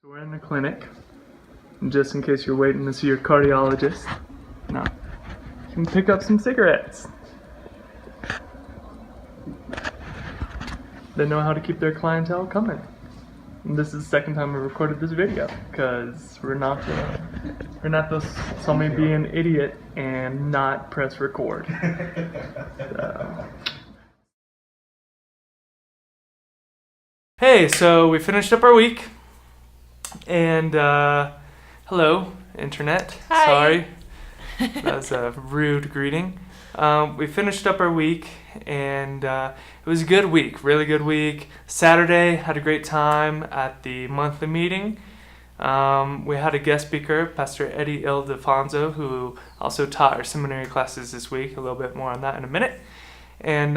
So we're in the clinic, just in case you're waiting to see your cardiologist. No, you can pick up some cigarettes. They know how to keep their clientele coming. And this is the second time we recorded this video, because we're not those saw me be an idiot and not press record. Hey, so we finished up our week. And, hello, internet. Hi. Sorry. That was a rude greeting. We finished up our week, and it was a good week, really good week. Saturday, had a great time at the monthly meeting. We had a guest speaker, Pastor Eddie Ildefonso, who also taught our seminary classes this week. A little bit more on that in a minute. And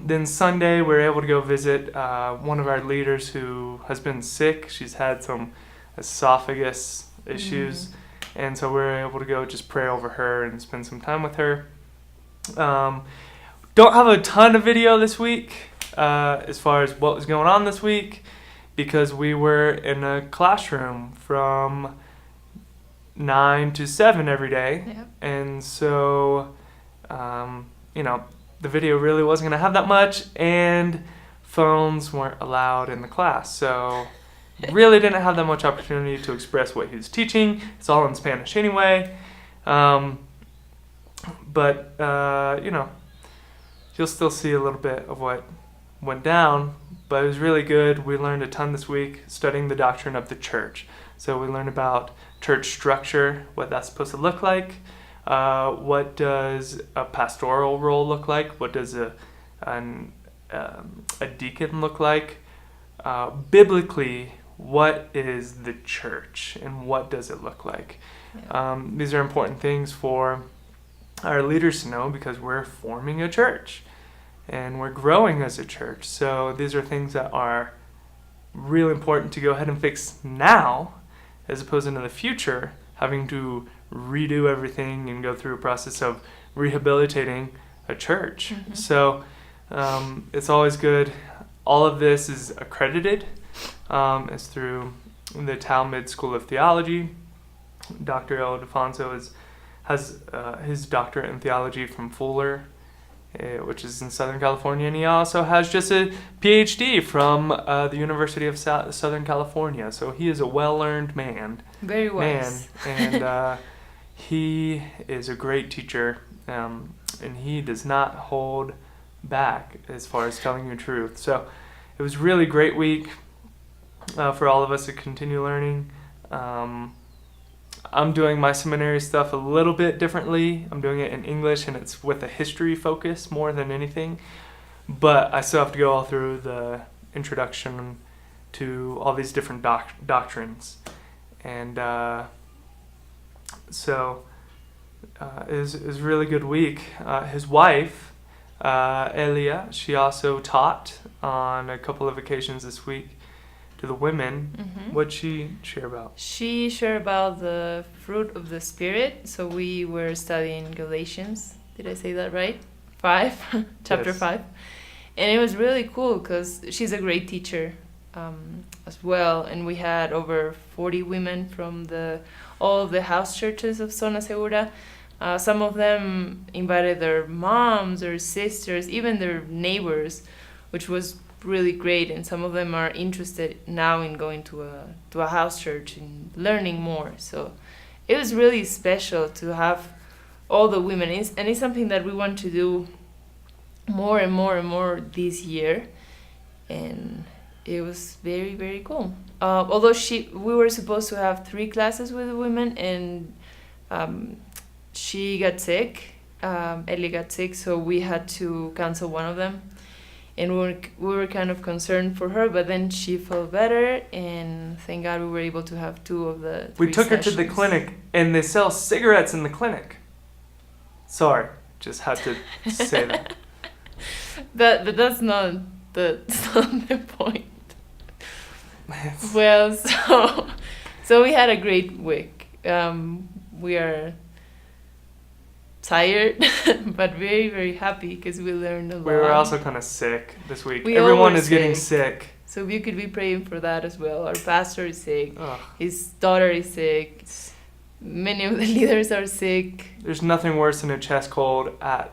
then Sunday, we were able to go visit one of our leaders who has been sick. She's had some esophagus issues, and so we were able to go just pray over her and spend some time with her. Don't have a ton of video this week as far as what was going on this week, because we were in a classroom from 9 to 7 every day. Yep. And so the video really wasn't going to have that much, and phones weren't allowed in the class, so really didn't have that much opportunity to express what he was teaching. It's all in Spanish anyway. But you'll still see a little bit of what went down, but it was really good. We learned a ton this week studying the doctrine of the church. So we learned about church structure, what that's supposed to look like. What does a pastoral role look like? What does a deacon look like? Biblically, what is the church and what does it look like? Yeah. These are important things for our leaders to know, because we're forming a church and we're growing as a church. So these are things that are really important to go ahead and fix now, as opposed to in the future having to redo everything and go through a process of rehabilitating a church. Mm-hmm. So it's always good. All of this is accredited. It's through the Talmud School of Theology. Dr. Ildefonso has his doctorate in theology from Fuller, which is in Southern California, and he also has just a PhD from the University of Southern California. So he is a well-learned man. Very wise. And he is a great teacher, and he does not hold back as far as telling you the truth. So it was really great week for all of us to continue learning. I'm doing my seminary stuff a little bit differently. I'm doing it in English, and it's with a history focus more than anything. But I still have to go all through the introduction to all these different doctrines. And so it was a really good week. His wife, Elia, she also taught on a couple of occasions this week to the women. Mm-hmm. What'd she share about? She shared about the fruit of the Spirit. So we were studying Galatians. Did I say that right? 5, chapter Yes. 5. And it was really cool because she's a great teacher as well. And we had over 40 women from all of the house churches of Zona Segura. Some of them invited their moms or sisters, even their neighbors, which was really great. And some of them are interested now in going to a house church and learning more. So it was really special to have all the women. And it's something that we want to do more and more and more this year. And it was very, very cool. Although we were supposed to have 3 classes with the women, and she got sick. Ellie got sick, so we had to cancel one of them. And we were kind of concerned for her, but then she felt better, and thank God we were able to have 2 of the 3 We took her to the sessions. clinic, and they sell cigarettes in the clinic. Sorry, just had to say that. But that's not the point. Well, so we had a great week. We are tired, but very, very happy because we learned a lot. We were also kind of sick this week. We all Everyone were is getting sick. sick. So if you could be praying for that as well. Our pastor is sick. Ugh. His daughter is sick. Many of the leaders are sick. There's nothing worse than a chest cold at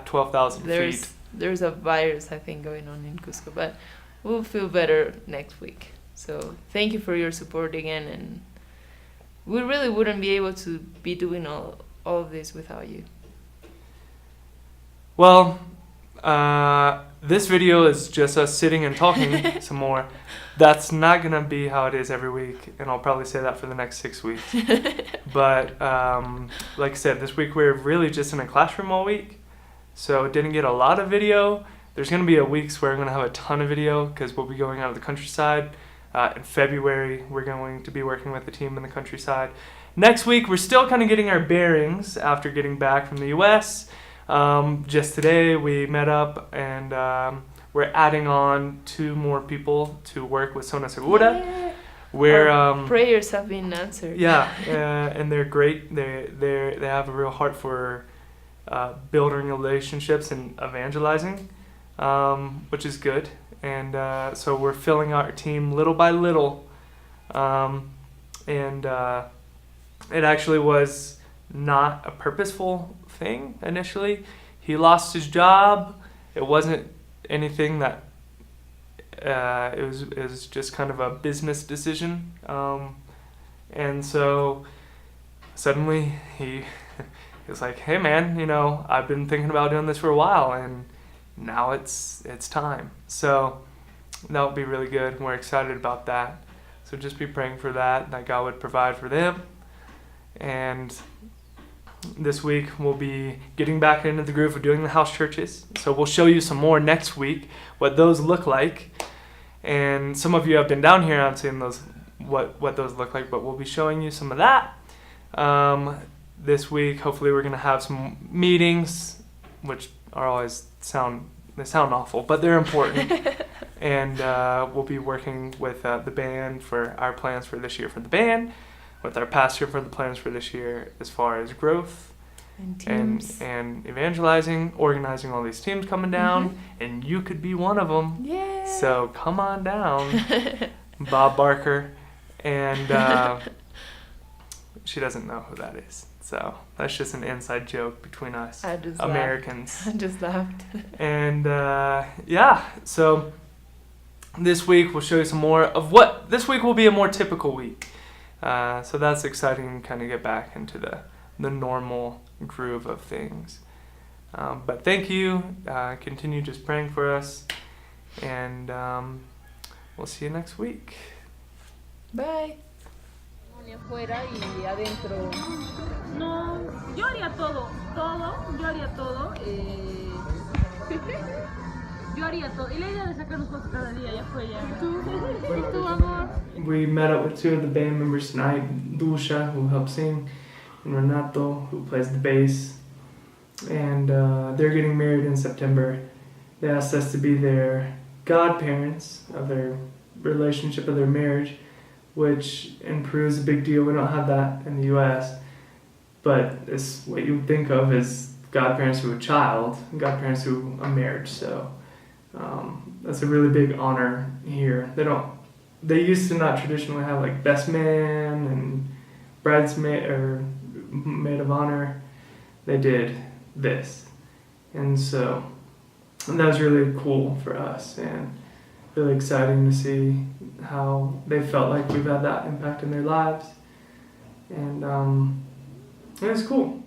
12,000 feet. There's a virus, I think, going on in Cusco, but we'll feel better next week. So thank you for your support again, and we really wouldn't be able to be doing all of this without you. Well, this video is just us sitting and talking some more. That's not going to be how it is every week, and I'll probably say that for the next 6 weeks. But like I said, this week we're really just in a classroom all week, so didn't get a lot of video. There's going to be weeks where I'm going to have a ton of video because we'll be going out of the countryside. In February, we're going to be working with the team in the countryside. Next week, we're still kind of getting our bearings after getting back from the U.S. Just today, we met up and we're adding on 2 more people to work with Zona Segura. Yeah. Where Our prayers have been answered. Yeah, and they're great. They have a real heart for building relationships and evangelizing, which is good. And so we're filling out our team little by little. And it actually was not a purposeful thing initially. He lost his job. It wasn't anything that it was just kind of a business decision. And so suddenly he was like, hey man, I've been thinking about doing this for a while, and now it's time. So that would be really good. We're excited about that. So just be praying for that God would provide for them. And this week we'll be getting back into the groove of doing the house churches. So we'll show you some more next week, what those look like. And some of you have been down here, I've seen those, what those look like, but we'll be showing you some of that. This week, hopefully we're going to have some meetings, which are always sound awful, but they're important. And we'll be working with the band for our plans for this year for the band, with our pastor for the plans for this year as far as growth And teams. and evangelizing, organizing all these teams coming down, and you could be one of them. Yeah. So come on down, Bob Barker, and she doesn't know who that is. So that's just an inside joke between us I just Americans. I just laughed. And so this week we'll show you some more of what this week will be a more typical week. So that's exciting to kind of get back into the normal groove of things. But thank you. Continue just praying for us. And we'll see you next week. Bye. Afuera y adentro. No, yo haría todo, yo haría todo. Yo haría todo. Y la idea de sacarnos fotos cada día ya fue ya. ¿Y tú, amor? We met up with 2 of the band members tonight, Dulcia, who helps sing, and Renato, who plays the bass. And they're getting married in September. They asked us to be their godparents of their relationship, of their marriage, which in Peru is a big deal. We don't have that in the U.S., but it's what you would think of as godparents to a child, godparents to a marriage. So that's a really big honor here. They used to not traditionally have like best man and bridesmaid or maid of honor. They did this, and that was really cool for us and really exciting to see how they felt like we've had that impact in their lives. And it was cool.